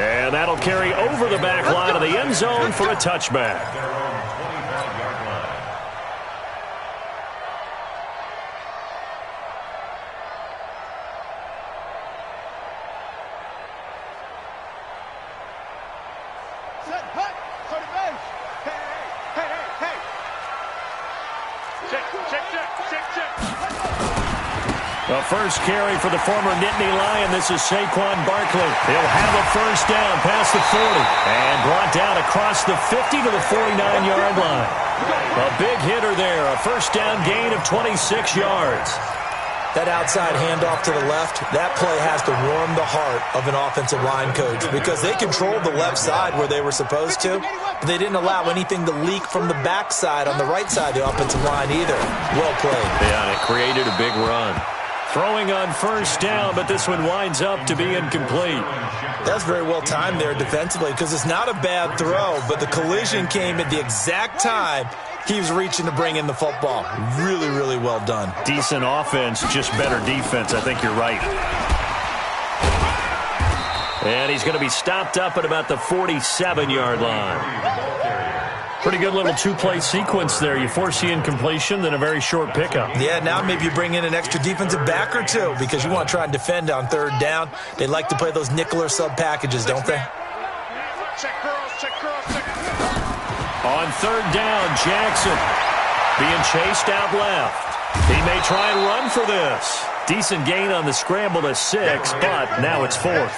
And that'll carry over the back line of the end zone for a touchback. The first carry for the former Nittany Lion. This is Saquon Barkley. He'll have a first down past the 40 and brought down across the 50 to the 49-yard line. A big hitter there. A first down gain of 26 yards. That outside handoff to the left, that play has to warm the heart of an offensive line coach because they controlled the left side where they were supposed to, but they didn't allow anything to leak from the backside on the right side of the offensive line either. Well played. Yeah, and it created a big run. Throwing on first down, but this one winds up to be incomplete. That's very well timed there defensively because it's not a bad throw, but the collision came at the exact time he was reaching to bring in the football. Really, really well done. Decent offense, just better defense. I think you're right. And he's going to be stopped up at about the 47-yard line. Pretty good little two-play sequence there. You force the incompletion, then a very short pickup. Yeah, now maybe you bring in an extra defensive back or two because you want to try and defend on third down. They like to play those nickel or sub packages, don't they? On third down, Jackson being chased out left. He may try and run for this. Decent gain on the scramble to 6, but now it's 4th.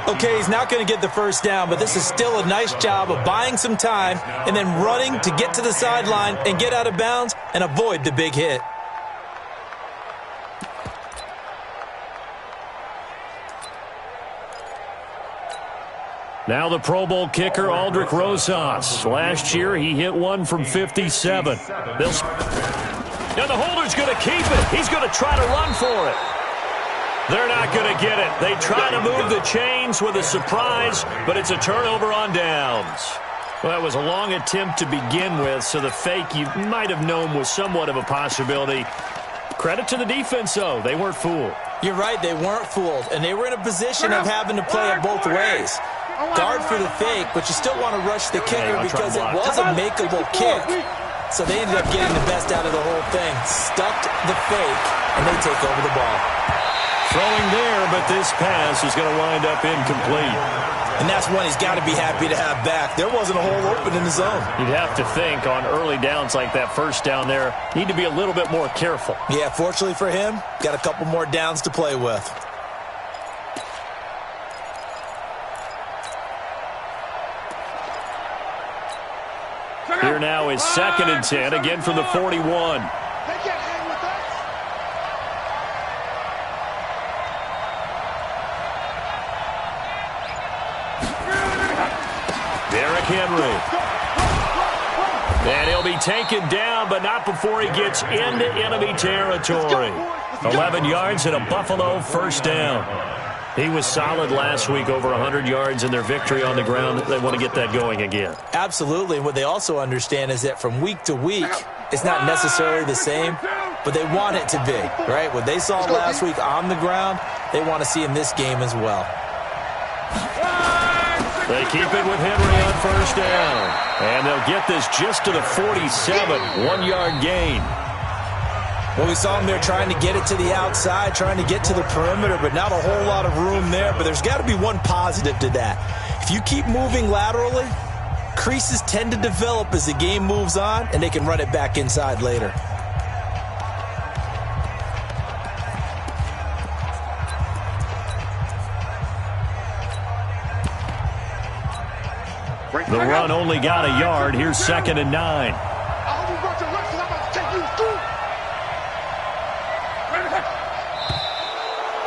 Okay, he's not going to get the first down, but this is still a nice job of buying some time and then running to get to the sideline and get out of bounds and avoid the big hit. Now the Pro Bowl kicker, Aldrick Rosas. Last year, he hit one from 57. Now the holder's going to keep it. He's going to try to run for it. They're not going to get it. They try to move the chains with a surprise, but it's a turnover on downs. Well, that was a long attempt to begin with, so the fake you might have known was somewhat of a possibility. Credit to the defense, though. They weren't fooled. You're right. They weren't fooled, and they were in a position of having to play it both ways. Guard for the fake, but you still want to rush the kicker because it was a makeable kick. So they ended up getting the best out of the whole thing. Stuffed the fake, and they take over the ball. Throwing there, but this pass is going to wind up incomplete. And that's one he's got to be happy to have back. There wasn't a hole open in the zone. You'd have to think on early downs like that first down there, need to be a little bit more careful. Yeah, fortunately for him, got a couple more downs to play with. Here now is 2nd and 10, again from the 41. Derrick Henry. And he'll be taken down, but not before he gets into enemy territory. 11 yards and a Buffalo first down. He was solid last week, over 100 yards in their victory on the ground. They want to get that going again. Absolutely. And what they also understand is that from week to week, it's not necessarily the same, but they want it to be, right? What they saw last week on the ground, they want to see in this game as well. They keep it with Henry on first down. And they'll get this just to the 47, 1-yard gain. Well, we saw him there trying to get it to the outside, trying to get to the perimeter, but not a whole lot of room there. But there's got to be one positive to that. If you keep moving laterally, creases tend to develop as the game moves on, and they can run it back inside later. The run only got a yard. Here's 2nd and 9.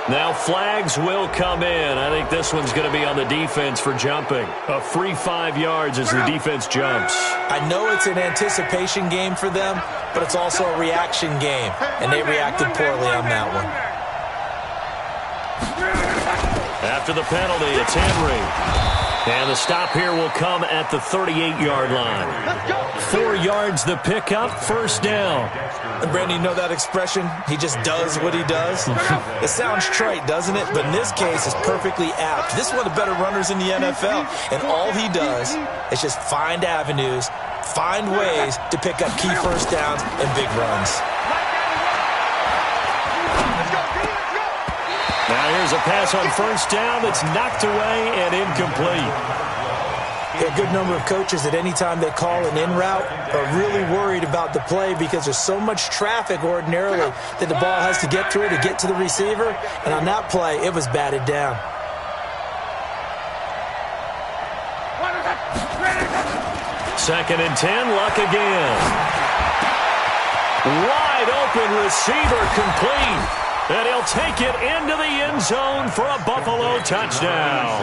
Now flags will come in. I think this one's going to be on the defense for jumping. A free 5 yards as the defense jumps. I know it's an anticipation game for them, but it's also a reaction game, and they reacted poorly on that one. After the penalty, it's Henry. And the stop here will come at the 38-yard line. 4 yards the pickup, first down. And Brandon, you know that expression? He just does what he does? It sounds trite, doesn't it? But in this case, it's perfectly apt. This is one of the better runners in the NFL. And all he does is just find avenues, find ways to pick up key first downs and big runs. Now here's a pass on first down that's knocked away and incomplete. A good number of coaches at any time they call an in route are really worried about the play because there's so much traffic ordinarily that the ball has to get through to get to the receiver. And on that play, it was batted down. Second and 10, Luck again. Wide open receiver complete. And he'll take it into the end zone for a Buffalo touchdown.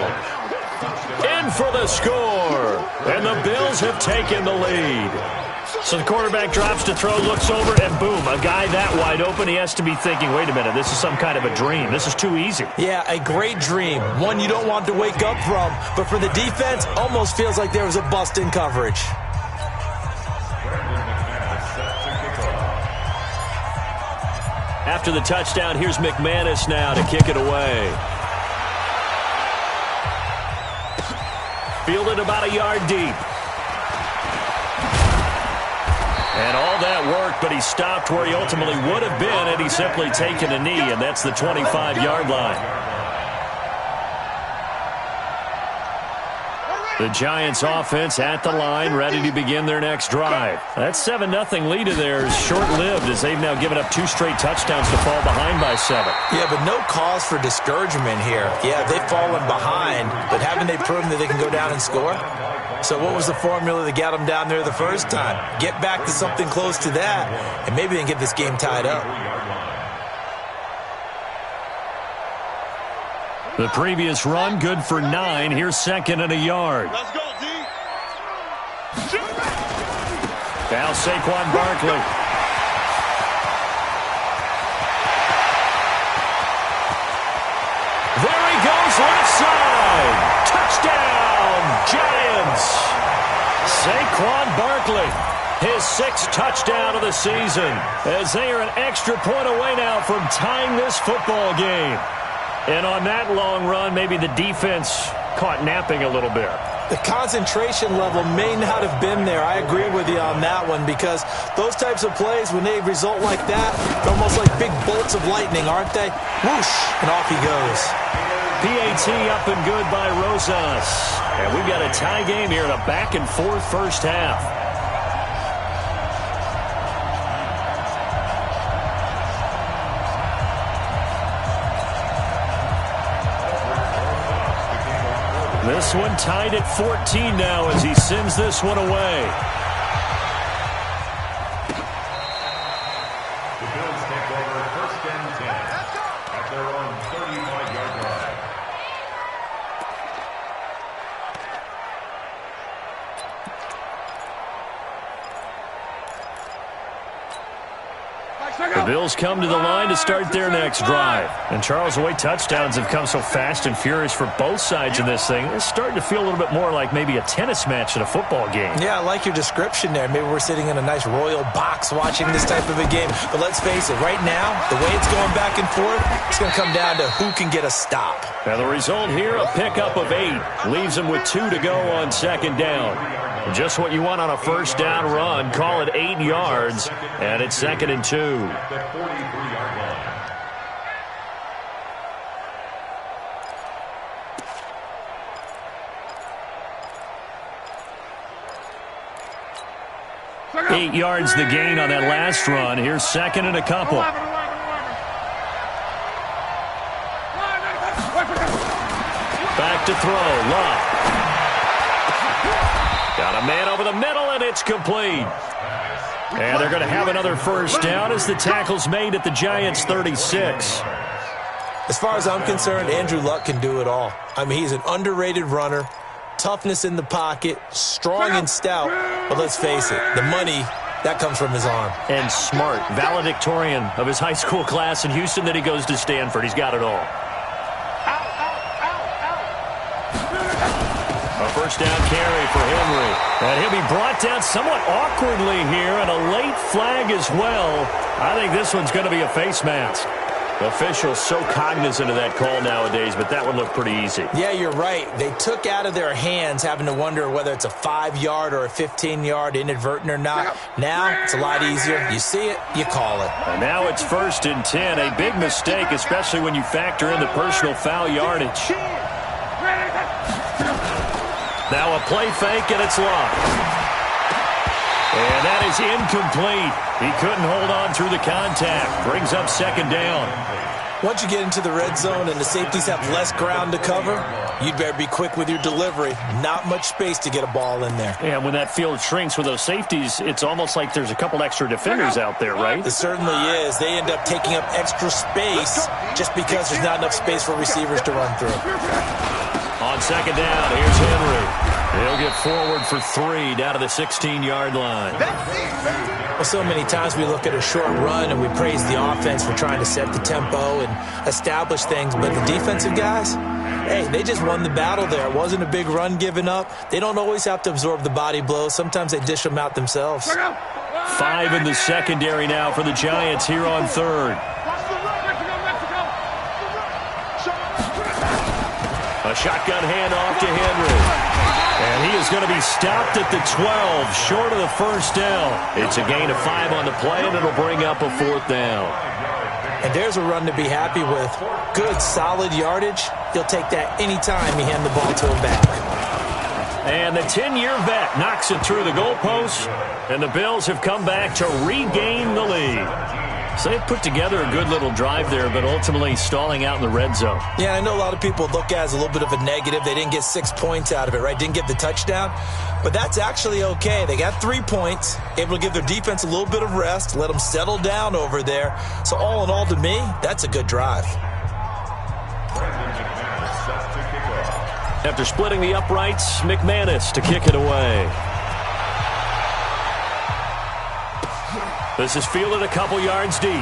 In for the score. And the Bills have taken the lead. So the quarterback drops to throw, looks over, and boom, a guy that wide open, he has to be thinking, wait a minute, this is some kind of a dream. This is too easy. Yeah, a great dream. One you don't want to wake up from. But for the defense, almost feels like there was a bust in coverage. After the touchdown, here's McManus now to kick it away. Fielded about a yard deep. And all that worked, but he stopped where he ultimately would have been had he simply taken a knee, and that's the 25-yard line. The Giants offense at the line, ready to begin their next drive. That 7-0 lead of theirs short-lived as they've now given up 2 straight touchdowns to fall behind by 7. Yeah, but no cause for discouragement here. Yeah, they've fallen behind, but haven't they proven that they can go down and score? So what was the formula that got them down there the first time? Get back to something close to that, and maybe they can get this game tied up. The previous run, good for 9. Here's second and a yard. Let's go, D. Now Saquon Barkley. There he goes, left side. Touchdown, Giants. Saquon Barkley, his 6th touchdown of the season, as they are an extra point away now from tying this football game. And on that long run, maybe the defense caught napping a little bit. The concentration level may not have been there. I agree with you on that one because those types of plays, when they result like that, they're almost like big bolts of lightning, aren't they? Whoosh, and off he goes. PAT up and good by Rosas. And we've got a tie game here in a back-and-forth first half. This one tied at 14 now as he sends this one away. The Bills take over first and 10 at their own 35-yard line. The Bills come to the line to start their next drive. And Charles, the way touchdowns have come so fast and furious for both sides in this thing, it's starting to feel a little bit more like maybe a tennis match in a football game. Yeah, I like your description there. Maybe we're sitting in a nice royal box watching this type of a game. But let's face it, right now, the way it's going back and forth, it's going to come down to who can get a stop. Now the result here, a pickup of 8. Leaves them with 2 to go on second down. Just what you want on a first down run. Call it 8 yards, and it's second and 2. The 43-yard line. Eight yards the gain on that last run. Here's second and a couple. Back to throw. Love. Got a man over the middle, and it's complete. And they're going to have another first down as the tackle's made at the Giants' 36. As far as I'm concerned, Andrew Luck can do it all. I mean, he's an underrated runner, toughness in the pocket, strong and stout. But let's face it, the money, that comes from his arm. And smart, valedictorian of his high school class in Houston, then he goes to Stanford. He's got it all. A first down carry for Henry. And he'll be brought down somewhat awkwardly here, and a late flag as well. I think this one's going to be a face mask. Officials so cognizant of that call nowadays, but that one looked pretty easy. Yeah, you're right. They took out of their hands having to wonder whether it's a 5-yard or a 15-yard inadvertent or not. Now it's a lot easier. You see it, you call it. And now it's 1st and 10. A big mistake, especially when you factor in the personal foul yardage. Now a play fake, and it's locked. And that is incomplete. He couldn't hold on through the contact. Brings up 2nd down. Once you get into the red zone and the safeties have less ground to cover, you'd better be quick with your delivery. Not much space to get a ball in there. Yeah, when that field shrinks with those safeties, it's almost like there's a couple extra defenders out there, right? It certainly is. They end up taking up extra space just because there's not enough space for receivers to run through. On 2nd down, here's Henry. He'll get forward for 3 down to the 16-yard line. Well, so many times we look at a short run and we praise the offense for trying to set the tempo and establish things, but the defensive guys, hey, they just won the battle there. It wasn't a big run given up. They don't always have to absorb the body blows. Sometimes they dish them out themselves. 5 in the secondary now for the Giants here on 3rd. A shotgun handoff to Henry. And he is going to be stopped at the 12, short of the first down. It's a gain of 5 on the play, and it'll bring up a 4th down. And there's a run to be happy with. Good, solid yardage. He'll take that anytime you hand the ball to him back. And the 10-year vet knocks it through the goalpost, and the Bills have come back to regain the lead. So they've put together a good little drive there, but ultimately stalling out in the red zone. Yeah, I know a lot of people look at it as a little bit of a negative. They didn't get 6 points out of it, right? Didn't get the touchdown. But that's actually okay. They got 3 points, able to give their defense a little bit of rest, let them settle down over there. So all in all, to me, that's a good drive. After splitting the uprights, McManus to kick it away. This is fielded a couple yards deep.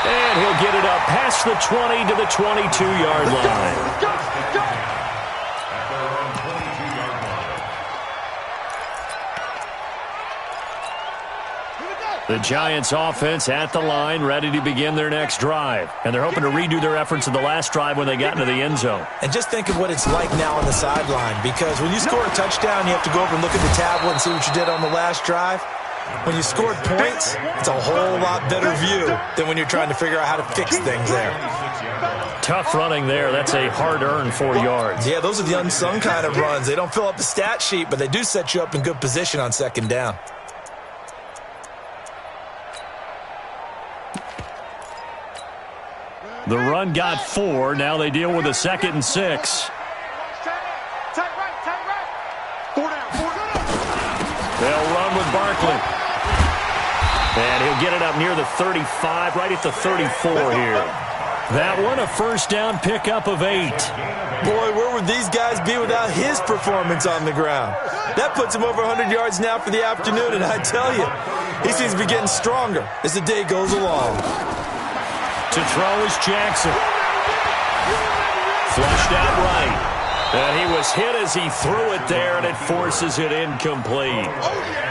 And he'll get it up past the 20 to the 22-yard line. The Giants offense at the line, ready to begin their next drive. And they're hoping to redo their efforts in the last drive when they got into the end zone. And just think of what it's like now on the sideline, because when you score a touchdown, you have to go over and look at the tablet and see what you did on the last drive. When you scored points, it's a whole lot better view than when you're trying to figure out how to fix things there. Tough running there. That's a hard-earned 4 yards. Yeah, those are the unsung kind of runs. They don't fill up the stat sheet, but they do set you up in good position on 2nd down. The run got 4. Now they deal with a 2nd and 6. They'll run with Barkley. And he'll get it up near the 35, right at the 34 here. That one, a first down pickup of 8. Boy, where would these guys be without his performance on the ground? That puts him over 100 yards now for the afternoon, and I tell you, he seems to be getting stronger as the day goes along. To throw is Jackson. Flushed out right. And he was hit as he threw it there, and it forces it incomplete.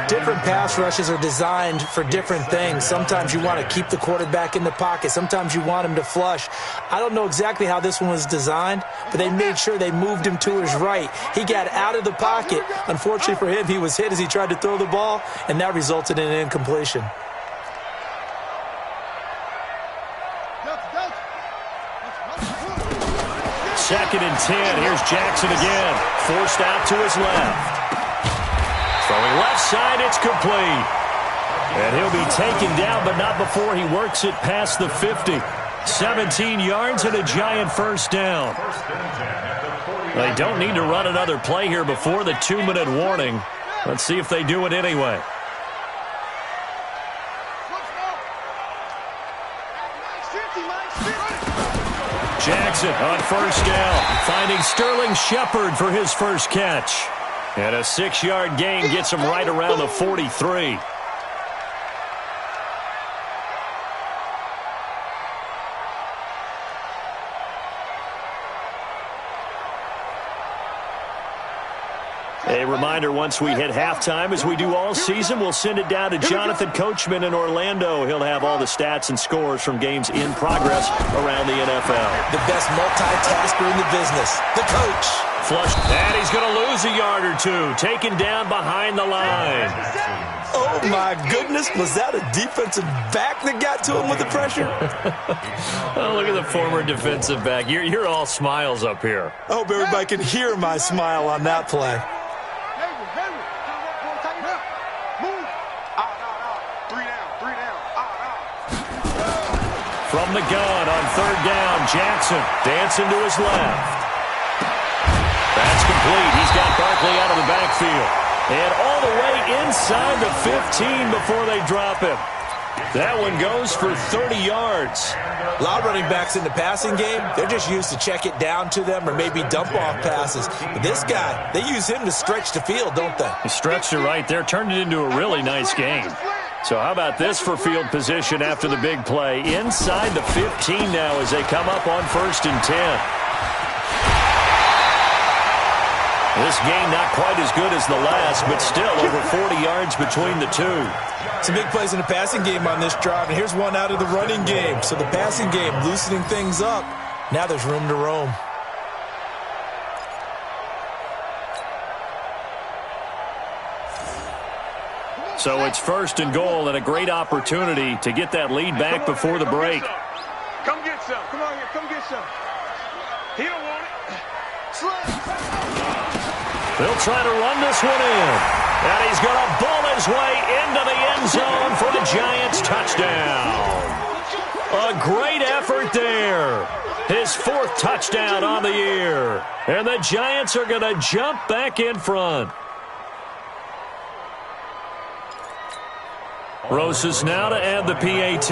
Different pass rushes are designed for different things. Sometimes you want to keep the quarterback in the pocket. Sometimes you want him to flush. I don't know exactly how this one was designed, but they made sure they moved him to his right. He got out of the pocket. Unfortunately for him, he was hit as he tried to throw the ball, and that resulted in an incompletion. Second and 10. Here's Jackson again. Forced out to his left. Throwing left side, it's complete. And he'll be taken down, but not before he works it past the 50. 17 yards and a Giant first down. They don't need to run another play here before the 2-minute warning. Let's see if they do it anyway. Jackson on first down, finding Sterling Shepard for his first catch. And a 6-yard gain gets him right around the 43. A reminder, once we hit halftime, as we do all season, we'll send it down to Jonathan Coachman in Orlando. He'll have all the stats and scores from games in progress around the NFL. The best multitasker in the business, the coach. Flush, and he's going to lose a yard or two, taken down behind the line. Oh, my goodness. Was that a defensive back that got to him with the pressure? Oh, look at the former defensive back. You're all smiles up here. I hope everybody can hear my smile on that play. From the gun on third down, Jackson dancing to his left. That's complete. He's got Barkley out of the backfield. And all the way inside the 15 before they drop him. That one goes for 30 yards. A lot of running backs in the passing game, they're just used to check it down to them or maybe dump off passes. But this guy, they use him to stretch the field, don't they? He stretched it right there, turned it into a really nice game. So how about this for field position after the big play? Inside the 15 now as they come up on 1st and 10. This game not quite as good as the last, but still over 40 yards between the two. Some big plays in the passing game on this drive, and here's one out of the running game. So the passing game loosening things up. Now there's room to roam. So it's 1st and goal and a great opportunity to get that lead back before the break. Come get some. Come on here. Come get some. He don't want it. They'll try to run this one in. And he's going to bull his way into the end zone for the Giants touchdown. A great effort there. His 4th touchdown on the year. And the Giants are going to jump back in front. Rosas now to add the PAT.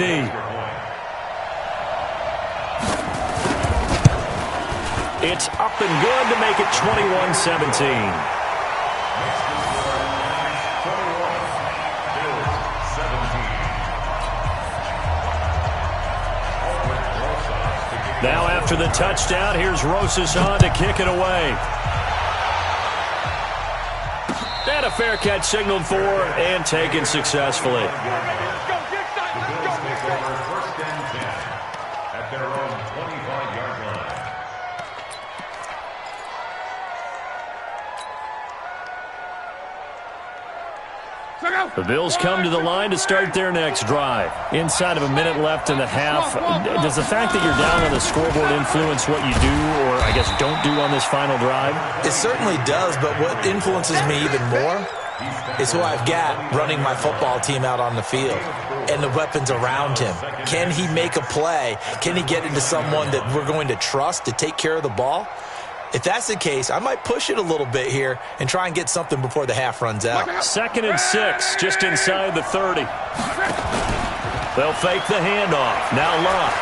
It's up and good to make it 21-17. Now after the touchdown, here's Rosas on to kick it away. And a fair catch signaled for and taken successfully. At their own 25-yard line. The Bills come to the line to start their next drive. Inside of a minute left in the half, does the fact that you're down on the scoreboard influence what you do or, I guess, don't do on this final drive? It certainly does, but what influences me even more is who I've got running my football team out on the field and the weapons around him. Can he make a play? Can he get into someone that we're going to trust to take care of the ball? If that's the case, I might push it a little bit here and try and get something before the half runs out. 2nd and 6, just inside the 30. They'll fake the handoff. Now Love.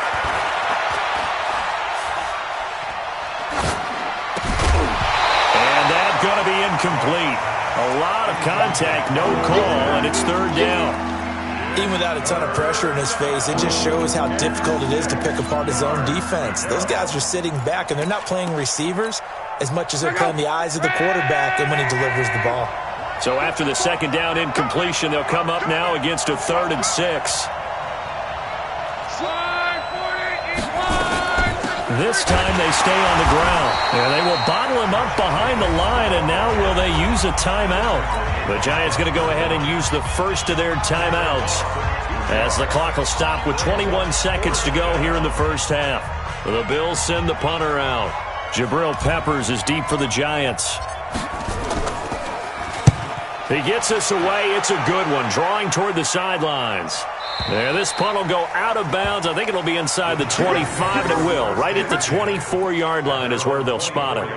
And that's going to be incomplete. A lot of contact, no call, and it's 3rd down. Even without a ton of pressure in his face, it just shows how difficult it is to pick apart his own defense. Those guys are sitting back, and they're not playing receivers as much as they're playing the eyes of the quarterback and when he delivers the ball. So after the 2nd down incompletion, they'll come up now against a 3rd and 6. This time they stay on the ground. And they will bottle him up behind the line, and now will they use a timeout? The Giants going to go ahead and use the first of their timeouts as the clock will stop with 21 seconds to go here in the first half. The Bills send the punter out. Jabril Peppers is deep for the Giants. He gets us away. It's a good one, drawing toward the sidelines. There, this punt will go out of bounds. I think it'll be inside the 25, and it will. Right at the 24-yard line is where they'll spot it.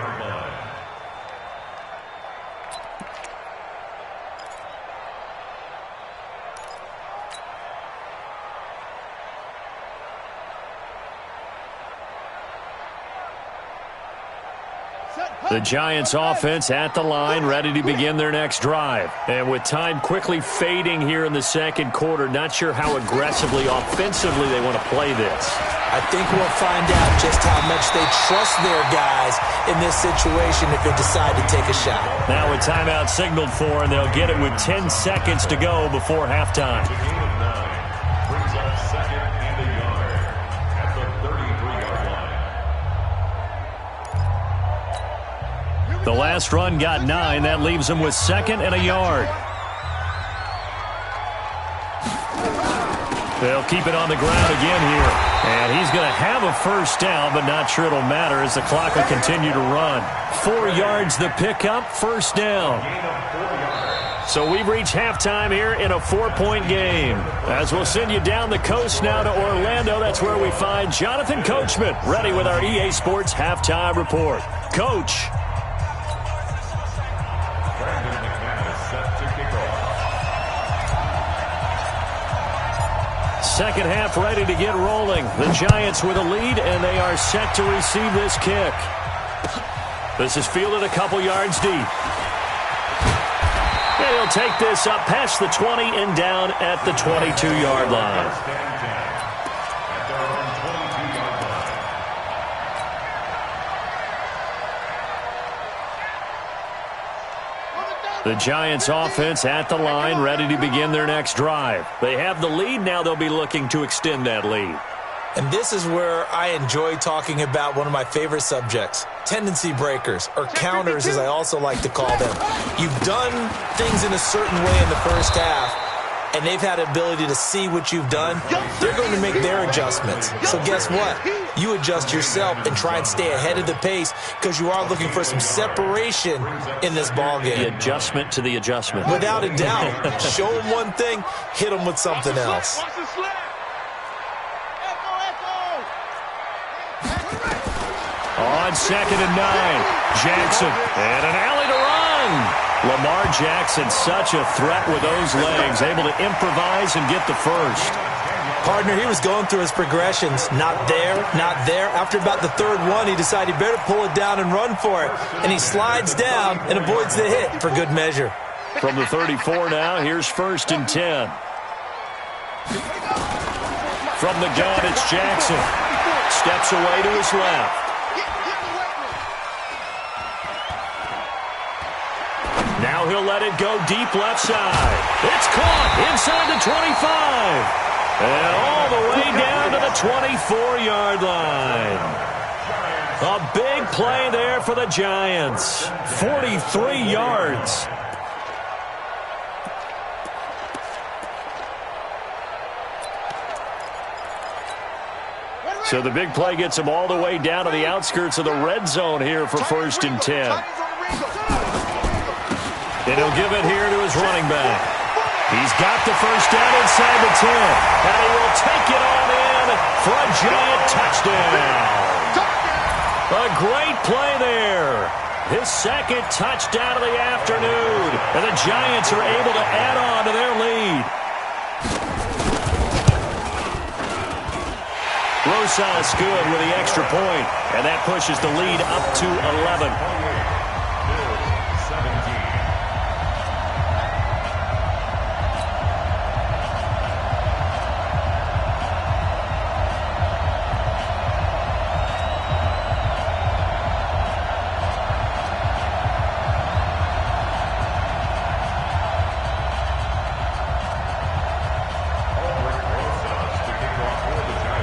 Set. The Giants offense at the line, ready to begin their next drive. And with time quickly fading here in the second quarter, not sure how aggressively, offensively they want to play this. I think we'll find out just how much they trust their guys in this situation if they decide to take a shot. Now a timeout signaled for, and they'll get it with 10 seconds to go before halftime. Brings up second and a yard at the 33-yard line. The last run got 9. That leaves them with second and a yard. They'll keep it on the ground again here. And he's going to have a first down, but not sure it'll matter as the clock will continue to run. 4 yards the pickup, first down. So we've reached halftime here in a 4-point game. As we'll send you down the coast now to Orlando, that's where we find Jonathan Coachman, ready with our EA Sports halftime report. Coach. Second half ready to get rolling. The Giants with a lead, and they are set to receive this kick. This is fielded a couple yards deep. And he'll take this up past the 20 and down at the 22-yard line. The Giants offense at the line, ready to begin their next drive. They have the lead. Now they'll be looking to extend that lead. And this is where I enjoy talking about one of my favorite subjects, tendency breakers, or counters as I also like to call them. You've done things in a certain way in the first half, and they've had the ability to see what you've done. They're going to make their adjustments. So guess what? You adjust yourself and try and stay ahead of the pace because you are looking for some separation in this ballgame. The adjustment to the adjustment. Without a doubt. Show them one thing, hit them with something else. On second and 9, Jackson, and an alley to run. Lamar Jackson, such a threat with those legs, able to improvise and get the first. Partner, he was going through his progressions. Not there, not there. After about the third one, he decided he better pull it down and run for it. And he slides down and avoids the hit for good measure. From the 34 now, here's first and 10. From the gun, it's Jackson. Steps away to his left. Now he'll let it go deep left side. It's caught inside the 25. And all the way down to the 24-yard line. A big play there for the Giants. 43 yards. So the big play gets him all the way down to the outskirts of the red zone here for first and 10. And he'll give it here to his running back. He's got the first down inside the 10. And he will take it on in for a Giant touchdown. A great play there. His second touchdown of the afternoon. And the Giants are able to add on to their lead. Rosas good with the extra point. And that pushes the lead up to 11.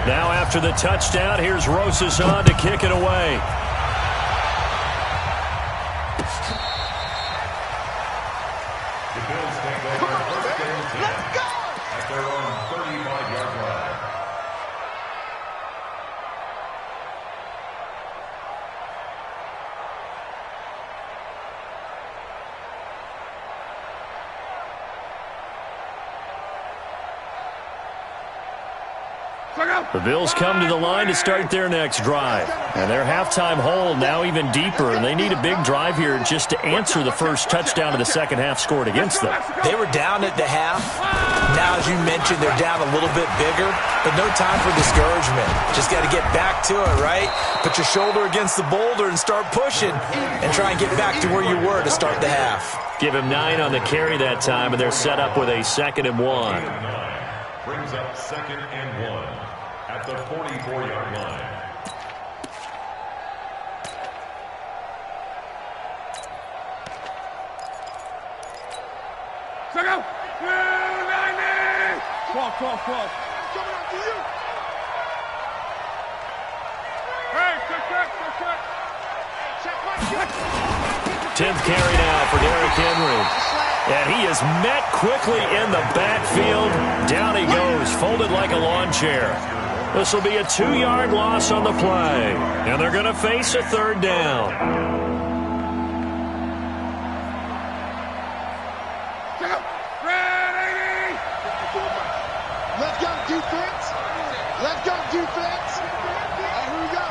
Now after the touchdown, here's Rosas on to kick it away. The Bills take over first and 10 at their own 35-yard line. The Bills come to the line to start their next drive. And their halftime hole now even deeper, and they need a big drive here just to answer the first touchdown of the second half scored against them. They were down at the half. Now, as you mentioned, they're down a little bit bigger, but no time for discouragement. Just got to get back to it, right? Put your shoulder against the boulder and start pushing and try and get back to where you were to start the half. Give him 9 on the carry that time, and they're set up with a 2nd and 1. Brings up 2nd and 1 at the 44-yard line. Cross. Coming up to you. Hey, check. 10th carry now for Derrick Henry. And he is met quickly in the backfield. Down he goes, folded like a lawn chair. This will be a 2-yard loss on the play. And they're going to face a 3rd down. Let's go, defense. Here we go.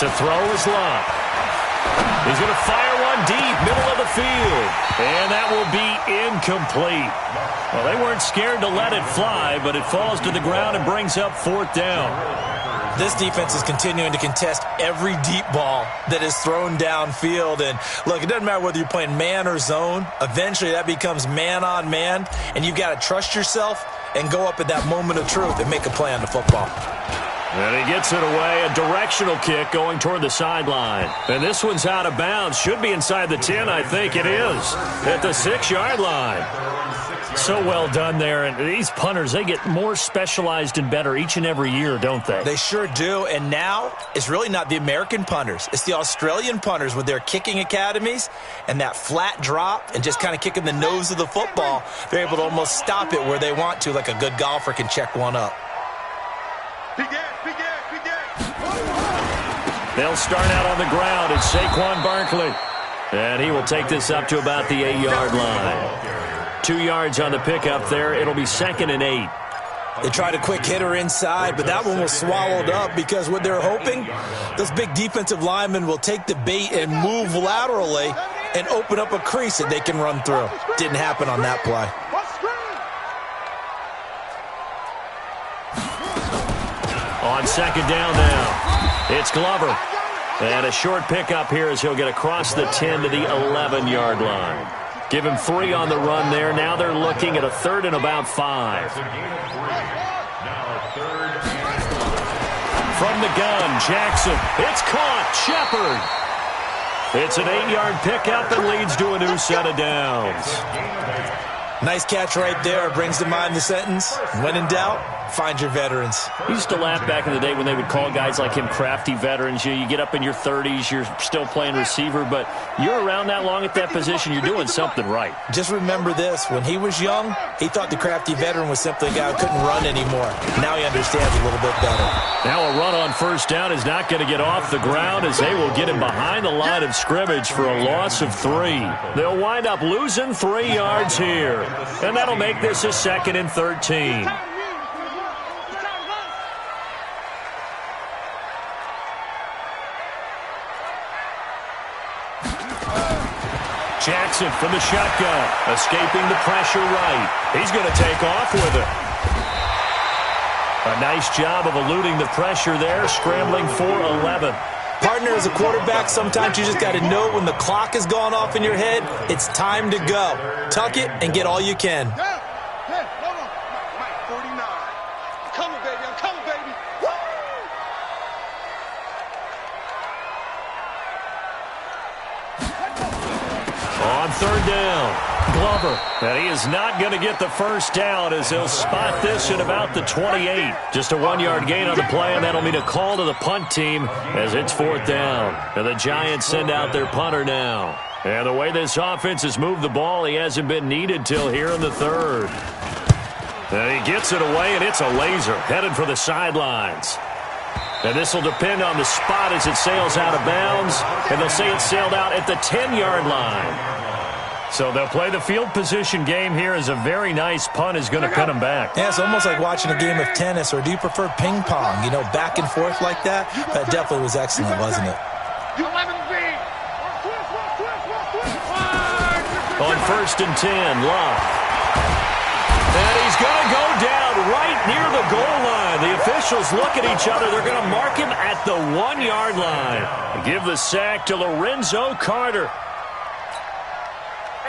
To throw is Locke. He's going to fire one deep, middle of the field. And that will be incomplete. Well, they weren't scared to let it fly, but it falls to the ground and brings up 4th down. This defense is continuing to contest every deep ball that is thrown downfield. And, look, it doesn't matter whether you're playing man or zone. Eventually, that becomes man-on-man, and you've got to trust yourself and go up at that moment of truth and make a play on the football. And he gets it away, a directional kick going toward the sideline. And this one's out of bounds. Should be inside the 10, I think it is, at the 6-yard line. So well done there. And these punters, they get more specialized and better each and every year, don't they? They sure do. And now it's really not the American punters. It's the Australian punters with their kicking academies and that flat drop and just kind of kicking the nose of the football. They're able to almost stop it where they want to, like a good golfer can check one up. They'll start out on the ground. It's Saquon Barkley. And he will take this up to about the 8-yard line. 2 yards on the pickup there. It'll be 2nd and 8. They tried a quick hitter inside, but that one was swallowed up because what they're hoping, those big defensive linemen will take the bait and move laterally and open up a crease that they can run through. Didn't happen on that play. On 2nd down now, it's Glover. And a short pickup here as he'll get across the 10 to the 11-yard line. Give him 3 on the run there. Now they're looking at a 3rd and about 5. From the gun, Jackson. It's caught. Shepard. It's an 8-yard pickup and leads to a new set of downs. Nice catch right there. Brings to mind the sentence, when in doubt, find your veterans. I used to laugh back in the day when they would call guys like him crafty veterans. You get up in your 30s, you're still playing receiver, but you're around that long at that position, you're doing something right. Just remember this. When he was young, he thought the crafty veteran was simply a guy who couldn't run anymore. Now he understands a little bit better. Now a run on 1st down is not going to get off the ground as they will get him behind the line of scrimmage for a loss of 3. They'll wind up losing 3 yards here, and that'll make this a 2nd and 13. Jackson from the shotgun, escaping the pressure right. He's going to take off with it. A nice job of eluding the pressure there, scrambling for 11. Partner, as a quarterback, sometimes you just got to know when the clock has gone off in your head, it's time to go. Tuck it and get all you can. Hold on. Mike, 49. I'm coming, baby. I'm coming, baby. Woo! On 3rd down, Glover. And he is not going to get the 1st down as he'll spot this at about the 28. Just a 1-yard gain on the play, and that'll mean a call to the punt team as it's 4th down. And the Giants send out their punter now. And the way this offense has moved the ball, he hasn't been needed till here in the 3rd. And he gets it away, and it's a laser headed for the sidelines. And this will depend on the spot as it sails out of bounds. And they'll say it sailed out at the 10-yard line. So they'll play the field position game here as a very nice punt is going to pin them back. Yeah, it's almost like watching a game of tennis, or do you prefer ping pong? You know, back and forth like that? That definitely was excellent, wasn't it? On 1st and 10, Love. And he's going to go down right near the goal line. The officials look at each other. They're going to mark him at the 1-yard line. Give the sack to Lorenzo Carter.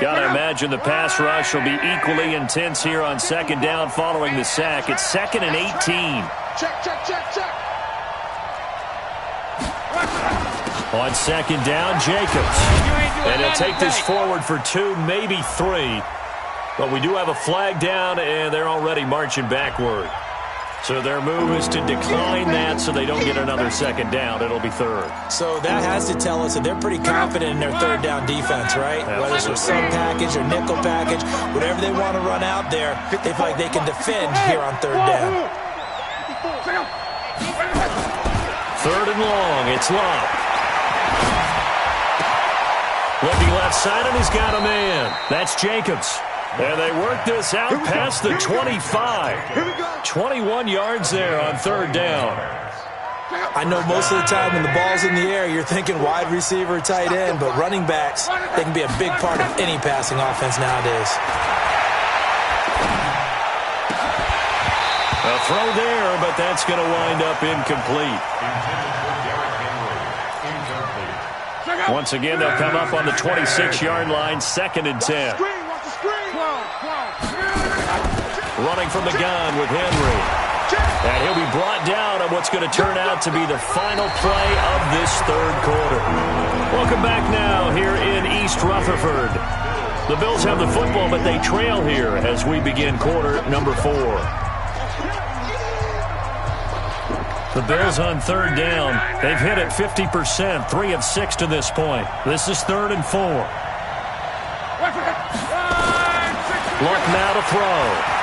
Got to imagine the pass rush will be equally intense here on 2nd down following the sack. It's 2nd and 18. Check. On 2nd down, Jacobs. And he'll take this forward for 2, maybe 3. But we do have a flag down, and they're already marching backward. So their move is to decline that so they don't get another 2nd down. It'll be 3rd. So that has to tell us that they're pretty confident in their 3rd down defense, right? Whether it's a sub package or nickel package, whatever they want to run out there, they feel like they can defend here on 3rd down. 3rd and long. It's Love. Looking left side, and he's got a man. That's Jacobs. And they work this out past the 25. 21 yards there on 3rd down. I know most of the time when the ball's in the air, you're thinking wide receiver, tight end, but running backs, they can be a big part of any passing offense nowadays. A throw there, but that's going to wind up incomplete. Once again, they'll come up on the 26-yard line, 2nd and 10. Running from the gun with Henry. And he'll be brought down on what's going to turn out to be the final play of this 3rd quarter. Welcome back now here in East Rutherford. The Bills have the football, but they trail here as we begin quarter number 4. The Bills on 3rd down. They've hit it 50%, 3 of 6 to this point. This is 3rd and 4. Luck now to throw.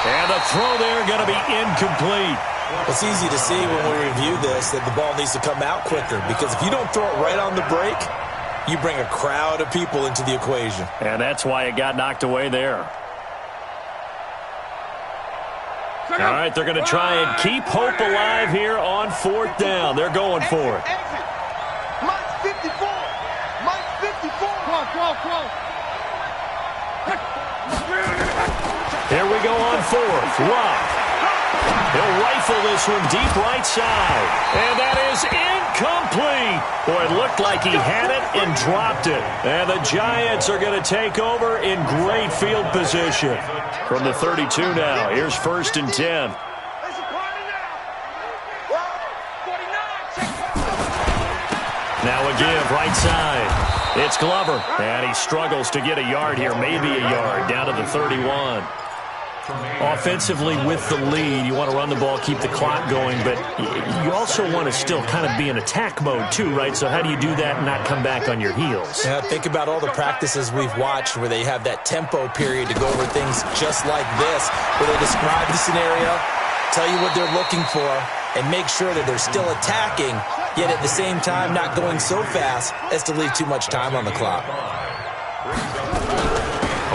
And the throw there going to be incomplete. It's easy to see when we review this that the ball needs to come out quicker, because if you don't throw it right on the break, you bring a crowd of people into the equation. And that's why it got knocked away there. All right, they're going to try and keep hope alive here on 4th down. They're going for it. Mike 54. Mike 54. Close. Here we go on 4th. Love. He'll rifle this one deep right side. And that is incomplete. Boy, it looked like he had it and dropped it. And the Giants are going to take over in great field position. From the 32 now, here's 1st and 10. Now again, right side. It's Glover. And he struggles to get a yard here, maybe a yard, down to the 31. Offensively with the lead, you want to run the ball, keep the clock going, but you also want to still kind of be in attack mode too, right? So how do you do that and not come back on your heels? Yeah, think about all the practices we've watched where they have that tempo period to go over things just like this, where they describe the scenario, tell you what they're looking for, and make sure that they're still attacking, yet at the same time not going so fast as to leave too much time on the clock.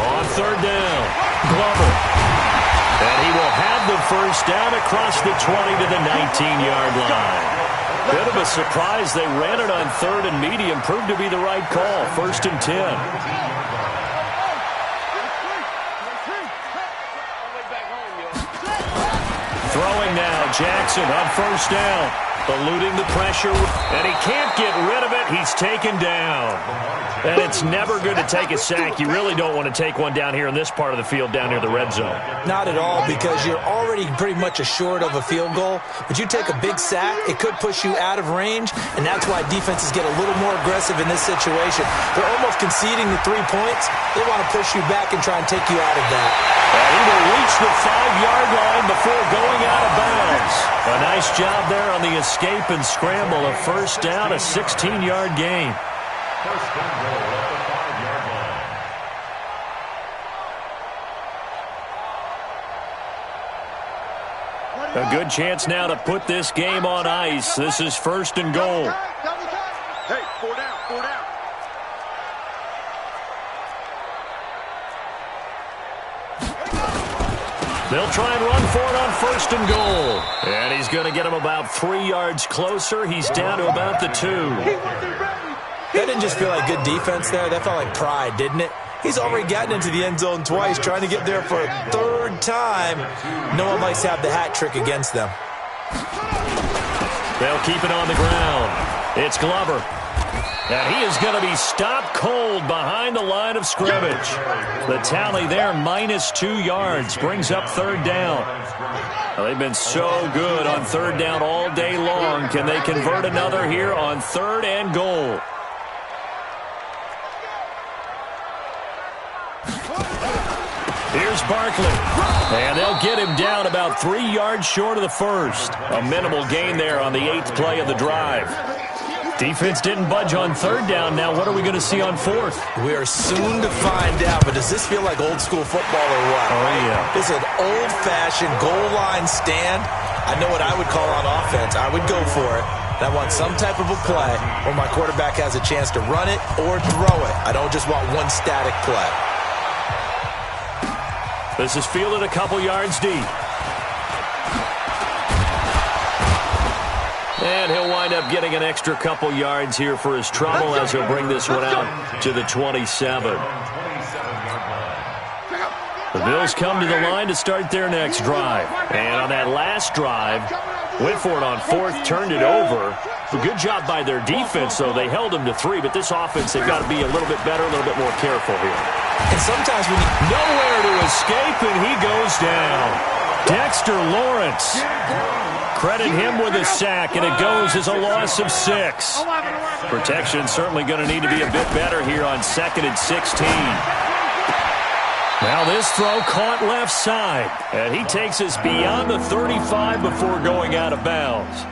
On 3rd down, Glover. And he will have the 1st down across the 20 to the 19-yard line. Bit of a surprise. They ran it on 3rd and medium. Proved to be the right call. 1st and 10. Throwing now. Jackson on 1st down. Eluding the pressure. And he can't get rid of it. He's taken down. And it's never good to take a sack. You really don't want to take one down here in this part of the field, down near the red zone. Not at all, because you're already pretty much assured of a field goal. But you take a big sack, it could push you out of range, and that's why defenses get a little more aggressive in this situation. They're almost conceding the 3 points. They want to push you back and try and take you out of that. And he will reach the 5-yard line before going out of bounds. A nice job there on the escape and scramble. A 1st down, a 16-yard gain. First and goal at the 5-yard line. A good chance now to put this game on ice. This is 1st and goal. Hey, 4 down. They'll try and run for it on 1st and goal. And he's going to get him about 3 yards closer. He's down to about the 2. That didn't just feel like good defense there. That felt like pride, didn't it? He's already gotten into the end zone twice, trying to get there for a 3rd time. No one likes to have the hat trick against them. They'll keep it on the ground. It's Glover. And he is going to be stopped cold behind the line of scrimmage. The tally there, -2 yards, brings up 3rd down. Well, they've been so good on 3rd down all day long. Can they convert another here on 3rd and goal? Here's Barkley. And they'll get him down about 3 yards short of the 1st. A minimal gain there on the 8th play of the drive. Defense didn't budge on 3rd down. Now what are we going to see on 4th? We are soon to find out, but does this feel like old school football or what? Oh, yeah. This is an old-fashioned goal line stand. I know what I would call on offense. I would go for it. And I want some type of a play where my quarterback has a chance to run it or throw it. I don't just want one static play. This is fielded a couple yards deep. And he'll wind up getting an extra couple yards here for his trouble as he'll bring this one out to the 27. The Bills come to the line to start their next drive. And on that last drive, went for it on 4th, turned it over. A good job by their defense, though. They held them to 3, but this offense, they've got to be a little bit better, a little bit more careful here. And sometimes we need nowhere to escape, and he goes down. Dexter Lawrence. Credit him with a sack, and it goes as a loss of 6. Protection certainly going to need to be a bit better here on 2nd and 16. Now this throw caught left side, and he takes us beyond the 35 before going out of bounds.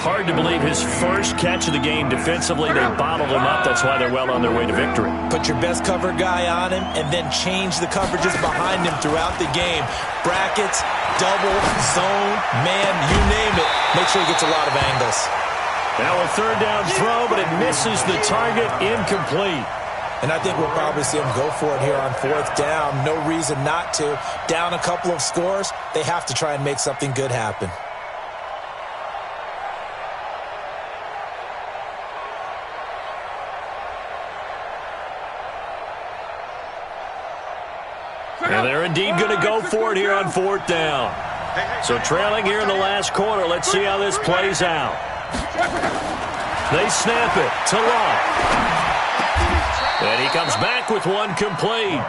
Hard to believe his first catch of the game defensively. They bottled him up. That's why they're well on their way to victory. Put your best cover guy on him and then change the coverages behind him throughout the game. Brackets, double, zone, man, you name it. Make sure he gets a lot of angles. Now a 3rd down throw, but it misses the target, incomplete. And I think we'll probably see him go for it here on 4th down. No reason not to. Down a couple of scores, they have to try and make something good happen. And they're indeed going to go for it here on 4th down. So trailing here in the last quarter. Let's see how this plays out. They snap it to Locke. And he comes back with one complete.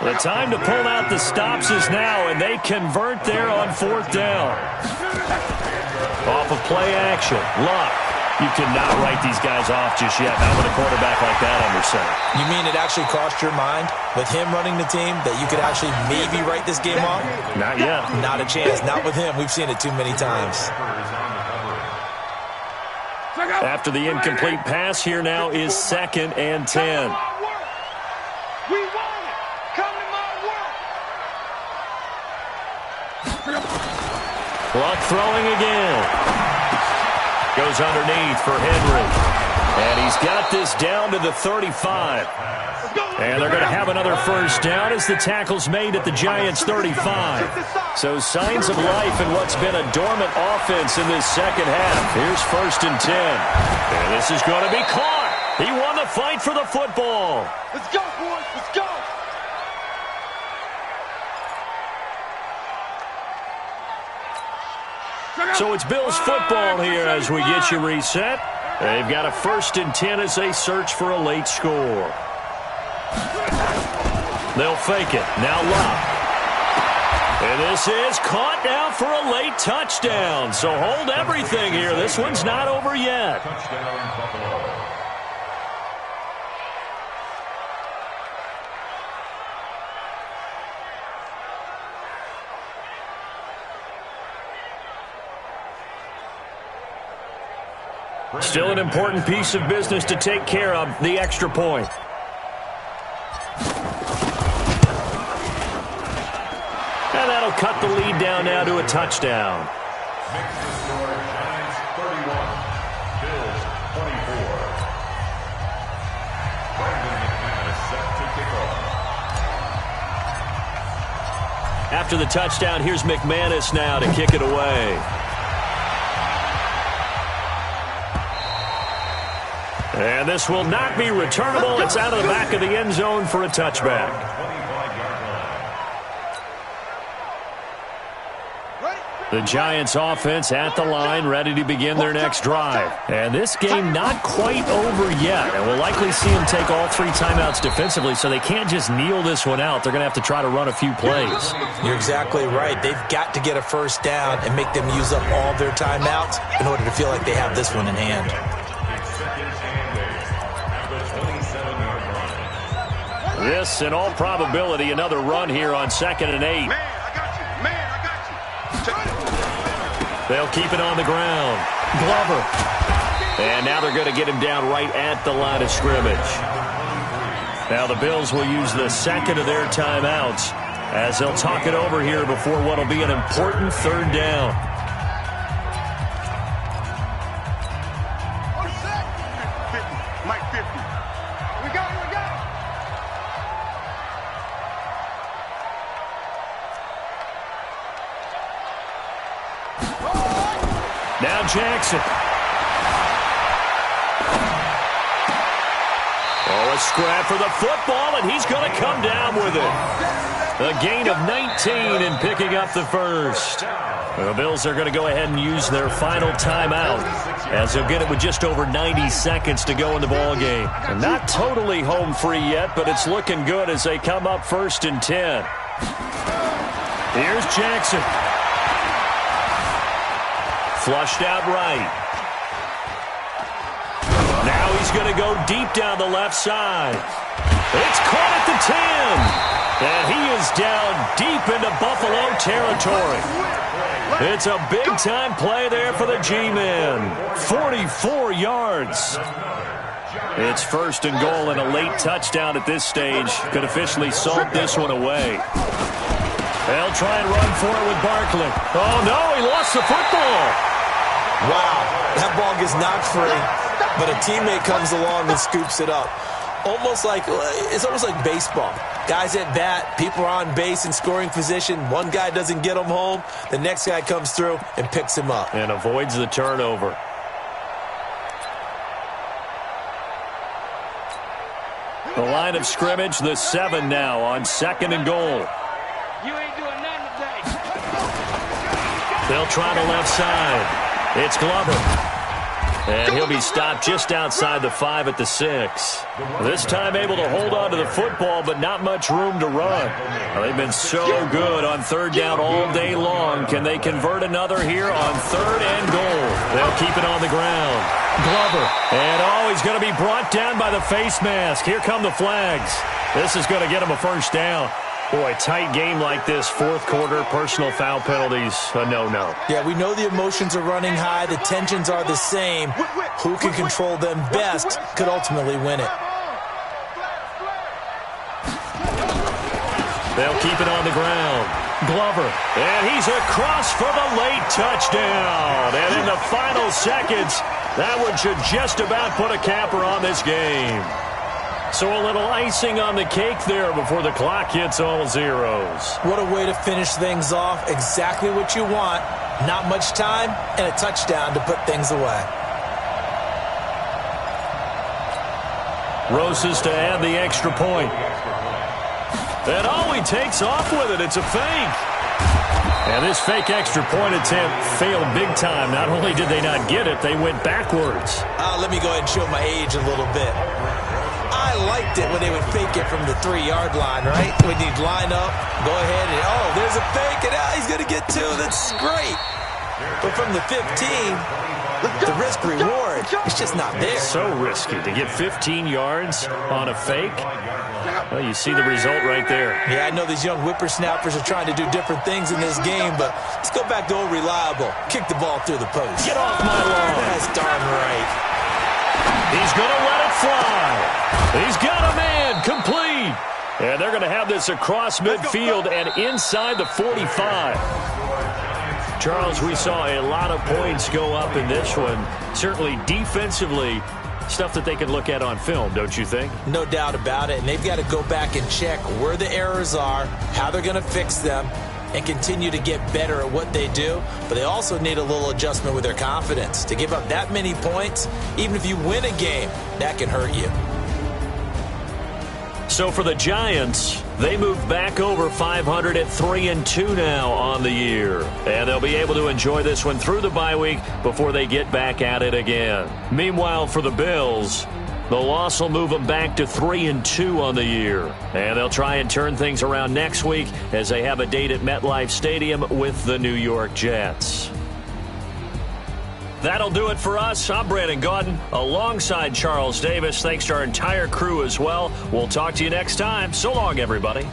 The time to pull out the stops is now, and they convert there on 4th down. Off of play action. Locke. You cannot write these guys off just yet, not with a quarterback like that under center. You mean it actually crossed your mind with him running the team that you could actually maybe write this game off? Not yet. Not a chance. Not with him. We've seen it too many times. After the incomplete pass, here now is 2nd and 10. We want it. Come to my work. Luck throwing again. Goes underneath for Henry. And he's got this down to the 35. And they're going to have another 1st down as the tackle's made at the Giants' 35. So signs of life in what's been a dormant offense in this 2nd half. Here's 1st and 10. And this is going to be caught. He won the fight for the football. Let's go, boys. Let's go. So it's Bills football here as we get you reset. They've got a 1st and 10 as they search for a late score. They'll fake it. Now Locke. And this is caught now for a late touchdown. So hold everything here. This one's not over yet. Still an important piece of business to take care of, the extra point. And that'll cut the lead down now to a touchdown. Makes the score Giants 31, Bills 24. Brandon McManus set to kick off. After the touchdown, here's McManus now to kick it away. And this will not be returnable. It's out of the back of the end zone for a touchback. The Giants offense at the line, ready to begin their next drive. And this game not quite over yet. And we'll likely see them take all 3 timeouts defensively, so they can't just kneel this one out. They're going to have to try to run a few plays. You're exactly right. They've got to get a first down and make them use up all their timeouts in order to feel like they have this one in hand. This, in all probability, another run here on 2nd and 8. Man, I got you. Man, I got you. They'll keep it on the ground. Glover. And now they're going to get him down right at the line of scrimmage. Now the Bills will use the second of their timeouts as they'll talk it over here before what will be an important 3rd down. Mike 50. We got it. Now Jackson. Oh, a scrap for the football, and he's going to come down with it. A gain of 19 and picking up the first. The Bills are going to go ahead and use their final timeout as they'll get it with just over 90 seconds to go in the ballgame. And not totally home free yet, but it's looking good as they come up 1st and 10. Here's Jackson. Flushed out right. Now he's going to go deep down the left side. It's caught at the 10. And he is down deep into Buffalo territory. It's a big-time play there for the G-men. 44 yards. It's 1st and goal, and a late touchdown at this stage could officially salt this one away. They'll try and run for it with Barkley. Oh, no, he lost the football. Wow, that ball gets knocked free, but a teammate comes along and scoops it up. It's almost like baseball. Guys at bat, people are on base in scoring position. One guy doesn't get him home. The next guy comes through and picks him up. And avoids the turnover. The line of scrimmage, the 7 now on 2nd and goal. You ain't doing nothing today. They'll try the left side. It's Glover. And he'll be stopped just outside the 5 at the 6. This time able to hold on to the football, but not much room to run. They've been so good on 3rd down all day long. Can they convert another here on 3rd and goal? They'll keep it on the ground. Glover. And, he's going to be brought down by the face mask. Here come the flags. This is going to get him a first down. Boy, tight game like this, 4th quarter, personal foul penalties, a no-no. Yeah, we know the emotions are running high. The tensions are the same. Who can control them best could ultimately win it. They'll keep it on the ground. Glover. And he's across for the late touchdown. And in the final seconds, that one should just about put a capper on this game. So a little icing on the cake there before the clock hits all zeros. What a way to finish things off. Exactly what you want. Not much time and a touchdown to put things away. Roses to add the extra point. And he takes off with it. It's a fake. And this fake extra point attempt failed big time. Not only did they not get it, they went backwards. Let me go ahead and show my age a little bit. I liked it when they would fake it from the 3-yard line, right? When you'd line up, go ahead and, there's a fake, and he's going to get 2. That's great. But from the 15, the risk-reward, it's just not there. So risky to get 15 yards on a fake. Well, you see the result right there. Yeah, I know these young whippersnappers are trying to do different things in this game, but let's go back to old reliable. Kick the ball through the post. Get off my lawn. That's darn right. He's going to let it fly. He's got a man complete. And they're going to have this across midfield and inside the 45. Charles, we saw a lot of points go up in this one. Certainly defensively, stuff that they can look at on film, don't you think? No doubt about it. And they've got to go back and check where the errors are, how they're going to fix them. and continue to get better at what they do, but they also need a little adjustment with their confidence. To give up that many points, even if you win a game, that can hurt you. So for the Giants, they move back over 500 at 3-2 now on the year. And they'll be able to enjoy this one through the bye week before they get back at it again. Meanwhile, for the Bills, the loss will move them back to 3-2 on the year. And they'll try and turn things around next week as they have a date at MetLife Stadium with the New York Jets. That'll do it for us. I'm Brandon Gaudin alongside Charles Davis. Thanks to our entire crew as well. We'll talk to you next time. So long, everybody.